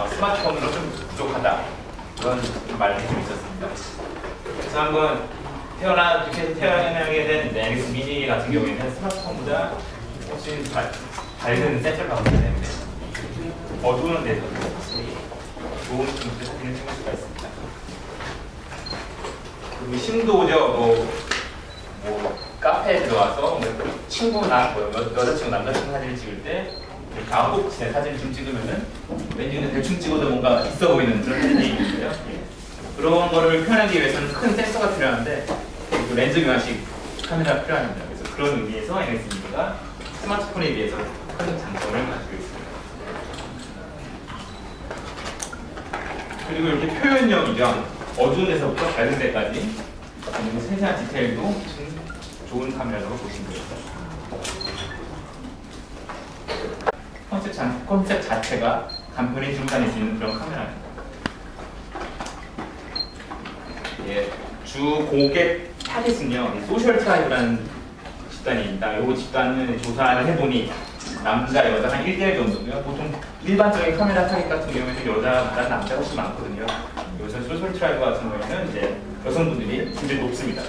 스마트폰으로 좀 부족하다 그런 말들이 좀 있었습니다. 그래서 한번 태어나게 된 NX 미니 같은 경우에는 스마트폰보다 훨씬 밝은 센서를 갖고 있기 때문에 어두운 데서도 좋은 사진을 찍을 수가 있습니다. 그리고 심도죠. 뭐 카페에 들어와서 친구나 여자친구, 남자친구 사진을 찍을 때 아웃복치의 사진을 좀 찍으면은 왠지 그냥 대충 찍어도 뭔가 있어 보이는 그런 사진이 있는데요. 그런 거를 표현하기 위해서는 큰 센서가 필요한데 그리고 렌즈 교환식 카메라가 필요합니다. 그래서 그런 의미에서 NX미니가 스마트폰에 비해서 큰 장점을 가지고 있습니다. 그리고 이렇게 표현력이죠. 어두운 데서부터 밝은 데까지 세세한 디테일도 좋은 카메라라고 보시면 됩니다. 컨셉 자체가 간편히 들고 다닐 수 있는 그런 카메라입니다. 예, 주 고객 타겟은요, 소셜 트라이브라는 집단입니다. 이 집단은 조사를 해보니 남자, 여자 한 1대1 정도고요. 보통 일반적인 카메라 타겟 같은 경우에는 여자보다 남자가 훨씬 많거든요. 요새 소셜 트라이브 같은 경우에는 이제 여성분들이 굉장히 높습니다.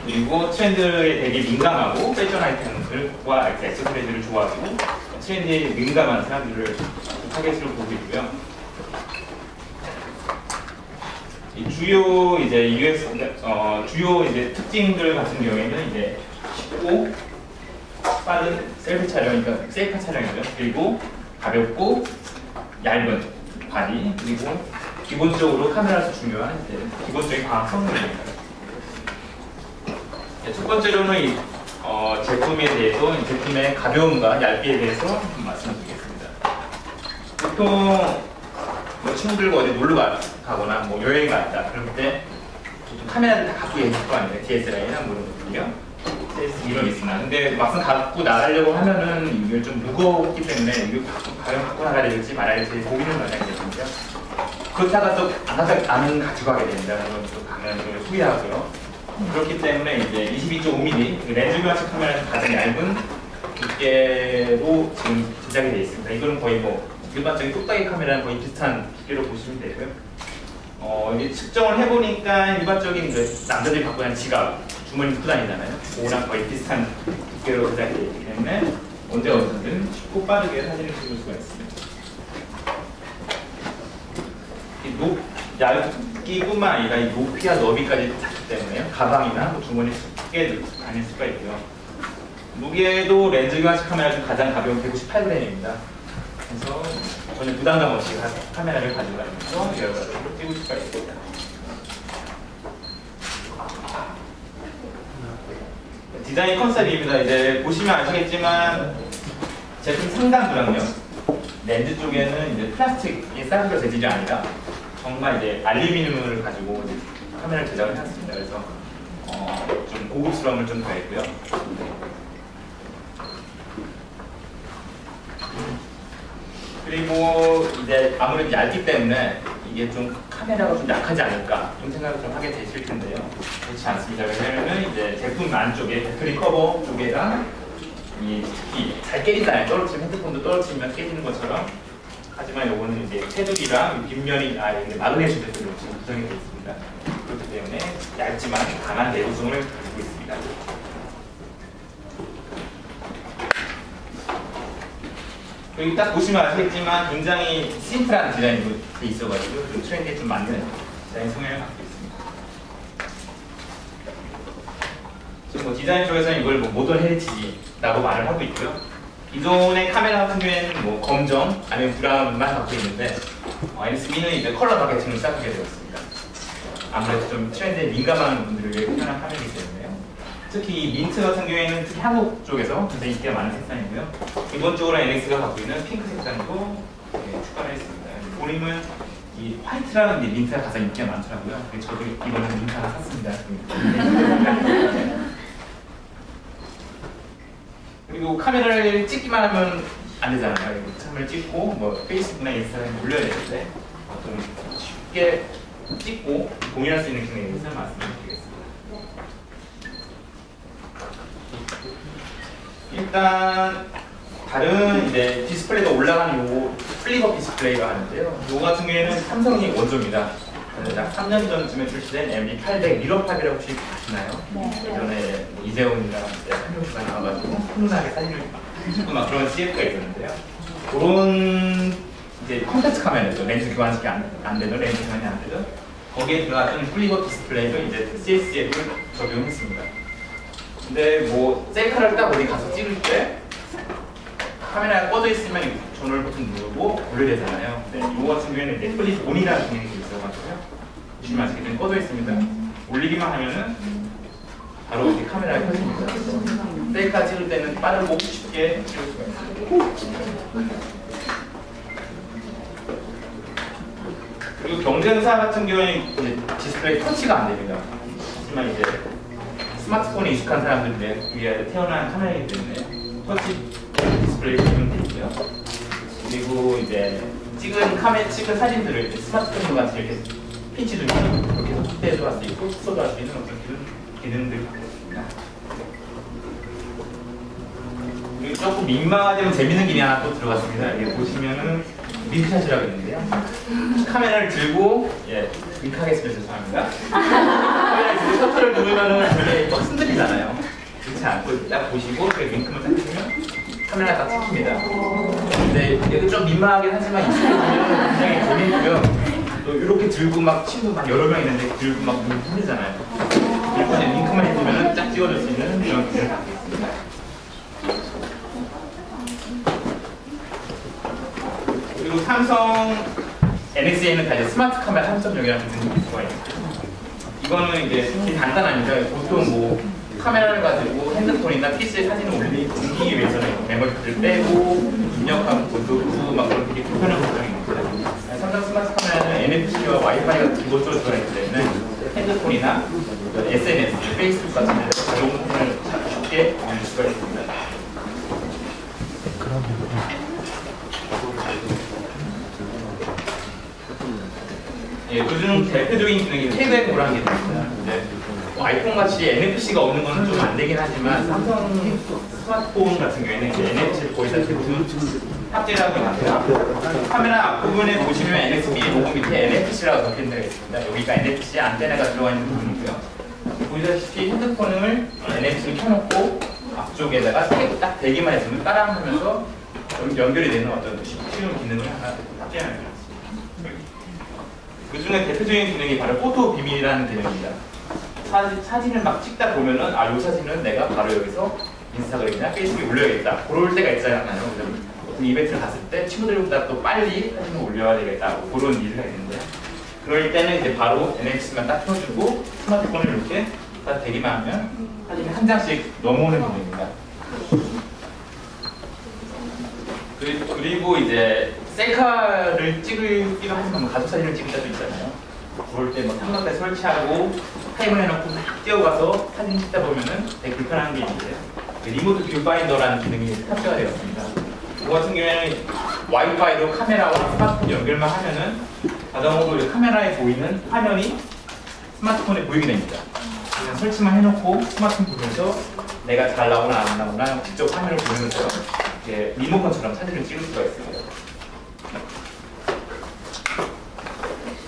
그리고 트렌드에 되게 민감하고 패션 아이템들과 액세서리즈를 좋아하고 트렌드에 민감한 사람들을 타겟으로 보고 있고요. 이 주요 특징들 같은 경우에는 이제 쉽고 빠른 셀프 촬영, 그러니까 셀카 촬영이죠. 그리고 가볍고 얇은 바디, 그리고 기본적으로 카메라에서 중요한 기본적인 광학 성능입니다. 첫 번째로는 이 제품에 대해서 제품의 가벼움과 얇기에 대해서 말씀드리겠습니다. 보통 뭐 친구들과 어디 놀러 가거나 뭐 여행 갔다 그럴 때 보통 카메라를 다 갖고 있을 거 아니에요. DSLR이나 뭐 이런 것들이요. 이런 있으나 근데 막상 갖고 나가려고 하면은 이게 좀 무겁기 때문에 이거 과연 갖고 나가야 될지 말아야 될지 고민을 많이 하게 되거든요. 그렇다가 또 안 가지고 가게 됩니다. 그러면 또 가면 후회하고요. 그렇기 때문에 이제 22.5mm 렌즈 교환식 카메라는 가장 얇은 두께로 지금 제작이 되어 있습니다. 이거는 거의 뭐 일반적인 뚝딱이 카메라랑 거의 비슷한 두께로 보시면 되고요. 이게 측정을 해보니까 일반적인 남자들이 갖고 다니는 지갑, 주머니 넣고 다니잖아요. 그거랑 거의 비슷한 두께로 제작이 되어 있기 때문에 언제 어디든 쉽고 빠르게 사진을 찍을 수가 있습니다. 얇기뿐만 아니라 이 높이와 너비까지 작기 때문에 가방이나 뭐 주머니에 쉽게 넣고 다닐 수가 있고요. 무게도 렌즈 교환식 카메라 중 가장 가벼운 198g입니다. 그래서 전혀 부담감 없이 카메라를 가지고 다니면서 여러 가지로 찍을 수가 있습니다. 디자인 컨셉입니다. 이제 보시면 아시겠지만 제품 상단부랑요. 렌즈 쪽에는 이제 플라스틱이 쌀로 재질이 아니라 정말 이제 알루미늄을 가지고 이제 카메라를 제작을 해놨습니다. 그래서 좀 고급스러움을 좀 더했고요. 그리고 이제 아무래도 얇기 때문에 이게 좀 카메라가 좀 약하지 않을까 좀 생각을 좀 하게 되실 텐데요. 그렇지 않습니다. 왜냐면 이제 제품 안쪽에 배터리 커버 쪽에랑 특히 잘 깨지잖아요. 떨어지면 핸드폰도 떨어지면 깨지는 것처럼. 하지만 요거는 이제 테두리랑 뒷면이 마그네슘 배터리로 지금 구성이 되어 있습니다. 그렇기 때문에 얇지만 강한 내구성을 가지고 있습니다. 여기 딱 보시면 아시겠지만 굉장히 심플한 디자인으로 되어 있어가지고 좀 트렌드에 좀 맞는 디자인 성향을 갖고 있습니다. 지금 뭐 디자인 쪽에서는 이걸 뭐 모던 헤리티지라고 말을 하고 있고요. 기존의 카메라 같은 경우에는 뭐 검정 아니면 브라운만 갖고 있는데 NX미니는 이제 컬러 마케팅을 시작하게 되었습니다. 아무래도 좀 트렌드에 민감한 분들을 위해 편한 카메라이기 때문에요. 특히 이 민트 같은 경우에는 특히 한국 쪽에서 굉장히 인기가 많은 색상이고요. 기본적으로 NX가 갖고 있는 핑크 색상도 추가를 했습니다. 보님은 이 화이트랑 민트가 가장 인기가 많더라고요. 저도 이번에 민트 하나 샀습니다. 그리고 카메라를 찍기만 하면 안 되잖아요. 카메라를 찍고 뭐 페이스북이나 인스타그램에 올려야 되는데 좀 쉽게 찍고 공유할 수 있는 기능에 대해서 말씀드리겠습니다. 일단 다른 이제 디스플레이가 올라가는 요 플립업 디스플레이가 하는데요. 이거 같은 경우에는 삼성이 원조입니다. 약 3년 전쯤에 출시된 MD800 미러팝이라고 혹시 아시나요? 네. 예전에 이재용이랑 한명수가 나와가지고 훈훈하게 사진을 찍고 막 그런 CF가 있었는데요. 그런 이제 컴팩트 카메라죠. 렌즈 교환식이 안 되는 렌즈 교환이 안 되죠. 거기에 들어갔던 플립업 디스플레이를 이제 CSF를 적용했습니다. 근데 뭐 셀카를 딱 어디 가서 찍을 때 카메라가 꺼져 있으면 전원 버튼 누르고 올려야 되잖아요. 네, 이거 같은 경우에는 이제 플립 온이라는 기능이 있어가지고요. 보시면 아시겠지만 꺼져 있습니다. 올리기만 하면은 바로 이렇게 카메라가 켜집니다. 셀카 찍을 때는 빠르고 쉽게 찍을 수가 있습니다. 그리고 경쟁사 같은 경우에는 이제 디스플레이 터치가 안 됩니다. 하지만 이제 스마트폰에 익숙한 사람들 위에 태어난 카메라이기 때문에 터치 디스플레이 기능이 되고요. 그리고 이제 찍은 사진들을 이제 스마트폰 같이 이렇게 핀치 좀 이렇게 해서 확대해서 할 수 있고 축소도 할 수 있는 어떤 기능들이 있습니다. 그리고 조금 민망하지만 재밌는 기능이 하나 또 들어갔습니다. 이게 보시면은 윙샷이라고 있는데요. 카메라를 들고 윙크하겠습니다. 죄송합니다. 카메라를 들고 셔터를 누르면은 이게 막 흔들리잖아요. 그렇지 않고 딱 보시고 윙크만 딱 해주면 카메라가 딱 찍힙니다. 근데 이게 좀 민망하긴 하지만 익숙해지면 굉장히 재밌고요. 또 이렇게 들고 막 친구 막 여러 명 있는데 들고 막 흔들잖아요. 이렇게 윙크만 해주면 딱 찍어줄 수 있는 그런 기능을 갖고 있습니다. 그리고 삼성 NX에는 다 이제 스마트 카메라 3.0이라는 기능이 있어요. 이거는 이제 되게 간단합니다. 보통 뭐 카메라를 가지고 핸드폰이나 PC에 사진을 옮기기 위해서는 메모리를 빼고 입력하고 보고 막 그런 되게 불편한 과정이 있습니다. 삼성 스마트 카메라는 NFC와 와이파이가 기본적으로 들어있기 때문에 핸드폰이나 SNS, 페이스북 같은 데 사진을 쉽게 올릴 수가 있습니다. 요즘 대표적인 기능이 태그앤고라는 게 있습니다. 아이폰 같이 NFC가 없는 건 좀 안 되긴 하지만 삼성 스마트폰 같은 경우에는 이제 NFC를 거의 다 탑재를 하고 있는데요. 카메라 앞부분에 보시면 NFC 로고 밑에 NFC라고 적힌 데가 있습니다. 여기가 NFC 안테나가 들어가 있는 부분이고요. 보시다시피 핸드폰을 NFC를 켜놓고 앞쪽에다가 태그 딱 대기만 했으면 따라하면서 연결이 되는 어떤 쉬운 기능을 하나 탑재합니다. 그 중에 대표적인 기능이 바로 포토 비밀이라는 기능입니다. 사진을 막 찍다 보면은 이 사진은 내가 바로 여기서 인스타그램이나 페이스북에 올려야겠다. 그럴 때가 있잖아요. 어떤 이벤트를 갔을 때 친구들보다 또 빨리 사진을 올려야 되겠다. 그런 일이 있는데 그럴 때는 이제 바로 NFC만 딱 켜주고 스마트폰을 이렇게 딱 대기만 하면 사진이 한 장씩 넘어오는 기능입니다. 그리고 이제 셀카를 찍기도 하지만 가족 사진을 찍을 때도 있잖아요. 그럴 때 뭐 삼각대 설치하고 타임을 해놓고 막 뛰어가서 사진 찍다 보면은 되게 불편한 게 있는데요. 리모트 뷰파인더라는 기능이 탑재가 되었습니다. 그 같은 경우에는 와이파이로 카메라와 스마트폰 연결만 하면은 자동으로 카메라에 보이는 화면이 스마트폰에 보이게 됩니다. 그냥 설치만 해놓고 스마트폰 보면서 내가 잘 나오나 안 나오나 직접 화면을 보면서 리모컨처럼 사진을 찍을 수가 있습니다.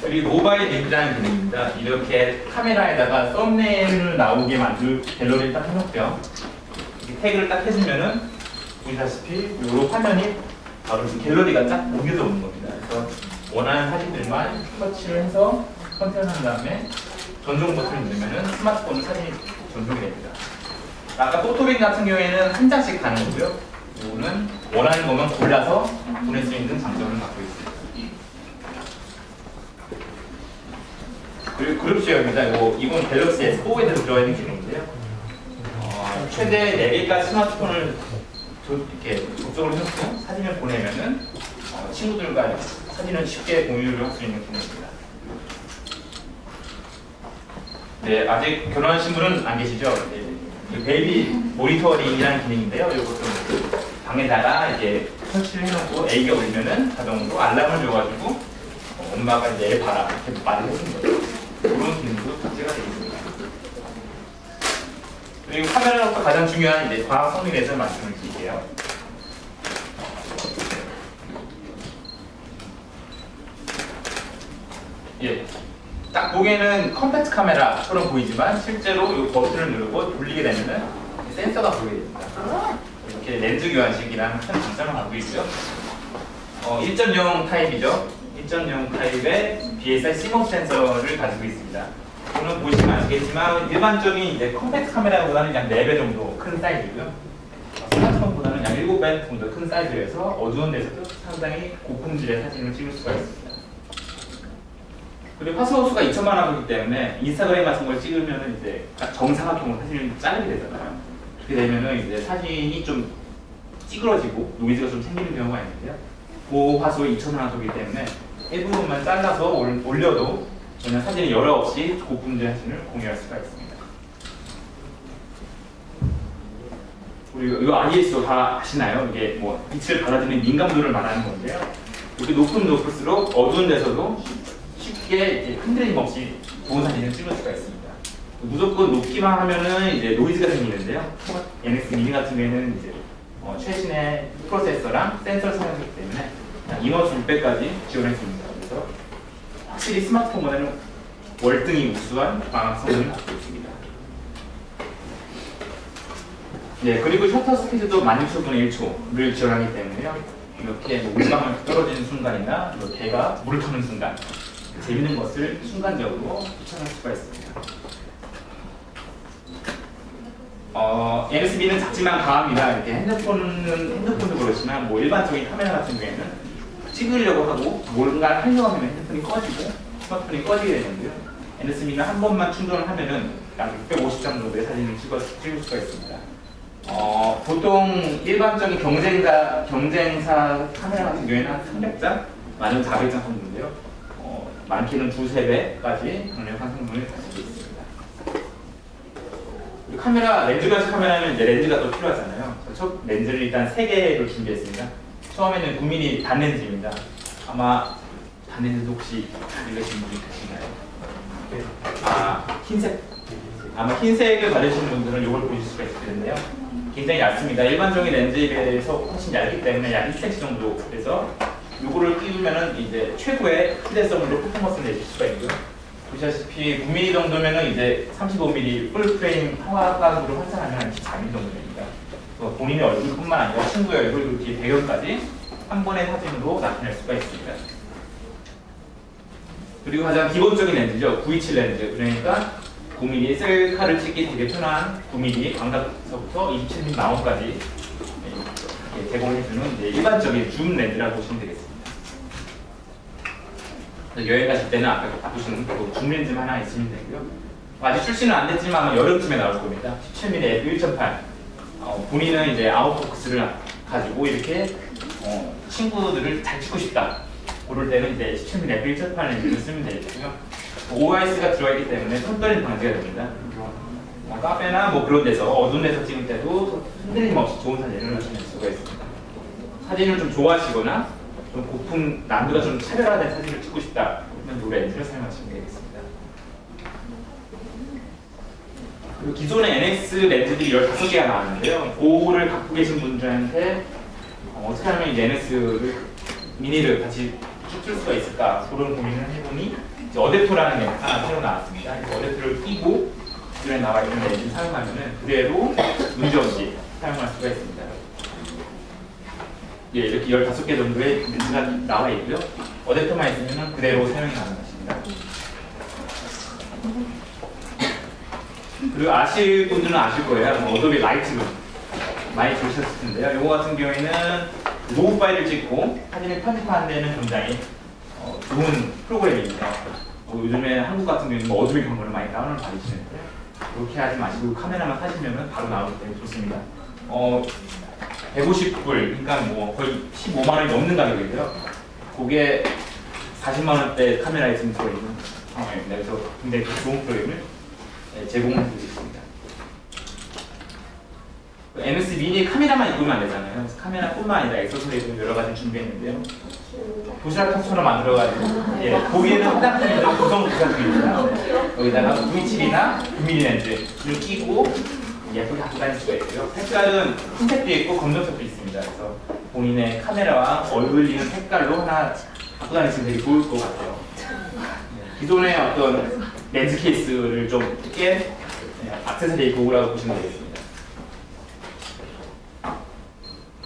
그리고 모바일 링크라는 기능입니다. 이렇게 카메라에다가 썸네일을 나오게 만들 갤러리를 딱 해놓고요. 태그를 딱 해주면은 보시다시피 이 화면이 바로 갤러리가 딱 옮겨져 오는 겁니다. 그래서 원하는 사진들만 터치를 해서 선택한 다음에 전송 버튼을 누르면은 스마트폰 사진이 전송이 됩니다. 아까 포토빈 같은 경우에는 한 장씩 가는 거고요. 이거는 원하는 것만 골라서 보낼 수 있는 장점을 갖고 있습니다. 그리고 그룹 쉐어입니다. 이건 갤럭시 S4에도 들어가 있는 기능인데요. 최대 4개까지 스마트폰을 이렇게 접속을 해놓고 사진을 보내면은 친구들과 사진을 쉽게 공유를 할 수 있는 기능입니다. 네, 아직 결혼하신 분은 안 계시죠? 네, 베이비 모니터링이라는 기능인데요. 이것도 방에다가 이제 설치를 해놓고 애기가 울면은 자동으로 알람을 줘가지고 엄마가 이제 애 봐라 이렇게 말을 해주는 거죠. 그런 기능도 탑재가 되어 있습니다. 그리고 카메라로서 가장 중요한 이제 과학 성능에 대해서 말씀을 드릴게요. 예, 딱 보기에는 컴팩트 카메라처럼 보이지만 실제로 이 버튼을 누르고 돌리게 되면은 센서가 보이게 됩니다. 이렇게 렌즈 교환식이랑 큰 장점을 갖고 있고요. 1.0 타입이죠. 1.0 타입의 BSI CMOS 센서를 가지고 있습니다. 이거는 보시면 아시겠지만 일반적인 이제 컴팩트 카메라보다는 약 4배 정도 큰 사이즈고요. 스마트폰보다는 약 7배 정도 큰 사이즈여서 어두운 데서도 상당히 고품질의 사진을 찍을 수가 있습니다. 그리고 화소 수가 2천만 화소이기 때문에 인스타그램 같은 걸 찍으면 이제 정사각형으로 사진을 자르게 되잖아요. 그렇게 되면은 이제 사진이 좀 찌그러지고 노이즈가 좀 생기는 경우가 있는데요. 고화소 2천만 화소이기 때문에 일부분만 잘라서 올려도 전혀 사진에 열화 없이 고품질 사진을 공유할 수가 있습니다. 그리고 이 ISO 다 아시나요? 이게 뭐 빛을 받아들이는 민감도를 말하는 건데요. 이렇게 높을수록 어두운 데서도 쉽게 흔들림 없이 좋은 사진을 찍을 수가 있습니다. 무조건 높기만 하면은 이제 노이즈가 생기는데요. NX 미니 같은 경우에는 이제 최신의 프로세서랑 센서를 사용하기 때문에 인원수 600까지 지원했습니다. 그래서 확실히 스마트폰보다는 월등히 우수한 광학성능을 갖고 있습니다. 네, 그리고 셔터 스피드도 16,000분의 1초를 지원하기 때문에요. 이렇게 물방울 떨어지는 순간이나 개가 물을 터는 순간 재밌는 것을 순간적으로 촬영할 수가 있습니다. NSB는 작지만 강합니다. 이렇게 핸드폰도 그렇지만 뭐 일반적인 카메라 같은 경우에는 찍으려고 하고 뭔가 하려고 하면 핸드폰이 꺼지고 스마트폰이 꺼지게 되는데요. NSB는 한 번만 충전을 하면은 약 650장 정도의 사진을 찍을 수가 있습니다. 보통 일반적인 경쟁사 카메라 같은 경우에는 한 300장, 많으면 400장 정도인데요. 많게는 2~3배까지 강력한 성능을 가지고 있습니다. 카메라, 렌즈 가시 카메라는 이제 렌즈가 또 필요하잖아요. 첫 렌즈를 일단 3개를 준비했습니다. 처음에는 9mm 단렌즈입니다. 아마 단렌즈도 혹시 읽으신 분이 계신가요? 흰색. 아마 흰색을 받으시는 분들은 이걸 보실 수가 있을 텐데요. 굉장히 얇습니다. 일반적인 렌즈에 비해서 훨씬 얇기 때문에 약 1cm 정도. 그래서 이거를 끼우면은 이제 최고의 휴대성으로 퍼포먼스를 내실 수가 있고요. 보시다시피 9mm 정도면은 이제 35mm 풀 프레임 화각으로 환산하면 한 14mm 정도 됩니다. 본인의 얼굴뿐만 아니라 친구의 얼굴, 그리고 뒤에 배경까지 한 번의 사진으로 나타낼 수가 있습니다. 그리고 가장 기본적인 렌즈죠. 927 렌즈. 그러니까 9mm 셀카를 찍기 되게 편한 9mm 광각서부터 27mm 마운트까지 제공해주는 일반적인 줌 렌즈라고 보시면 되겠습니다. 여행 가실 때는 아까 보시는 줌 렌즈만 하나 있으면 되고요. 아직 출시는 안 됐지만 아마 여름쯤에 나올 겁니다. 17mm f1.8 본인은 이제 아웃포커스를 가지고 이렇게 친구들을 잘 찍고 싶다. 그럴 때는 이제 17mm f1.8 렌즈를 쓰면 되겠고요. OIS가 들어있기 때문에 손떨림 방지가 됩니다. 카페나 뭐 그런 데서 어두운 데서 찍을 때도 흔들림 없이 좋은 사진을 나타낼 수가 있습니다. 사진을 좀 좋아하시거나 좀 고품 난도가 좀 차별화된 사진을 찍고 싶다 그러면 이 렌즈를 사용하시면 되겠습니다. 그리고 기존의 NX 렌즈들이 15개가 나왔는데요. 그거를 갖고 계신 분들한테 어떻게 하면 이제 NX 미니를 같이 찍을 수가 있을까 그런 고민을 해보니 이제 어댑터라는 게 하나 새로 나왔습니다. 어댑터를 끼고 기존에 나와 있는 렌즈를 사용하면 그대로 문제없이 사용할 수가 있습니다. 예, 이렇게 15개 정도의 렌즈가 나와 있고요. 어댑터만 있으면 그대로 사용이 가능하십니다. 그리고 아실 분들은 아실 거예요. 어도비 라이트룸 많이 들으셨을 텐데요. 이거 같은 경우에는 로우 파일을 찍고 사진을 편집하는 데는 굉장히 좋은 프로그램입니다. 요즘에 한국 같은 경우는 뭐 어도비 경우를 많이 다운을 받으시는데 그렇게 하지 마시고 카메라만 사시면 바로 나오기 때문에 좋습니다. 150불, 그러니까 뭐 거의 15만 원이 넘는 가격이고요. 그게 40만 원대 카메라에 지금 들어있는 상황입니다. 그래서 굉장히 좋은 프로그램을 제공해드리고 있습니다. NS 미니 카메라만 입으면 안 되잖아요. 카메라뿐만 아니라 액세서리도 여러 가지 준비했는데요. 도시락 통처럼 만들어가지고 보기에는 화장품이나 구성 도시락입니다. 여기다가 927이나 9mm 렌즈를 끼고 예쁘게 갖고 다닐 수가 있고요. 색깔은 흰색도 있고 검정색도 있습니다. 그래서 본인의 카메라와 어울리는 색깔로 하나 갖고 다니시면 되게 좋을 것 같아요. 기존의 어떤 렌즈 케이스를 좀 깬 액세서리 도구라고 보시면 되겠습니다.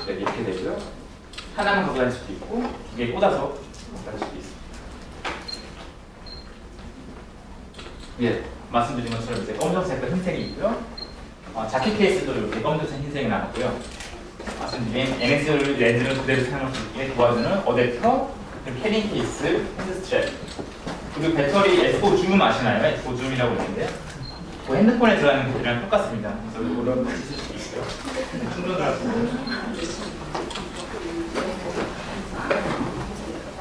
네, 이렇게 되고요. 하나만 갖고 다닐 수도 있고 두 개 꽂아서 갖고 다닐 수도 있습니다. 예, 말씀드린 것처럼 이제 검정색과 흰색이 있고요. 자켓 케이스도 이렇게 검정색, 흰색이 나왔고요. 말씀드린 NX 렌즈를 그대로 사용할 수 있게 도와주는 어댑터, 그리고 캐링 케이스, 핸드 스트랩, 그리고 배터리 S4 줌 아시나요? S4 줌이라고 있는데요. 뭐 핸드폰에 들어가는 것들이랑 똑같습니다. 그래서 이거를 같이 쓸 수도 있고요. 충전을 할 수 있고요.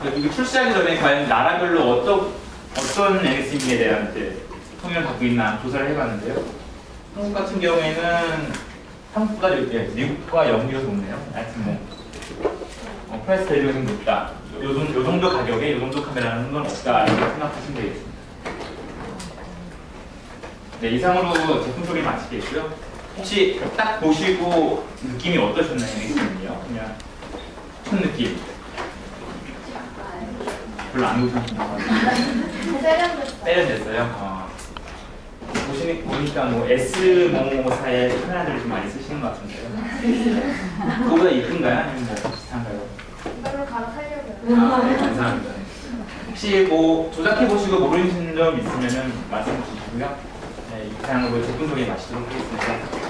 그리고 출시하기 전에 과연 나라별로 어떤 NX인에 대한 통일을 갖고 있나 조사를 해봤는데요. 한국 같은 경우에는 한국보다 이렇게 미국과 영국이 높네요. 하여튼 프라이스 밸류가 좀 높다. 요 정도 가격에 요 정도 카메라는 건 없다. 이렇게 생각하시면 되겠습니다. 네, 이상으로 제품 소개 마치겠고요. 혹시 딱 보시고 느낌이 어떠셨나요? NX는요? 그냥 첫 느낌. 별로 안 좋으셨나요? 세련됐어요. 보니까 뭐 S 뭐뭐사의 카메라들을 좀 많이 쓰시는 것 같은데요. 그거보다 이쁜가요? 아니면 뭐 비슷한가요? 이걸로 갈아타려고요. 네, 감사합니다. 혹시 뭐 조작해 보시고 모르시는 점 있으면 말씀 주시고요. 네, 이상으로 제품 소개 마치도록 하겠습니다.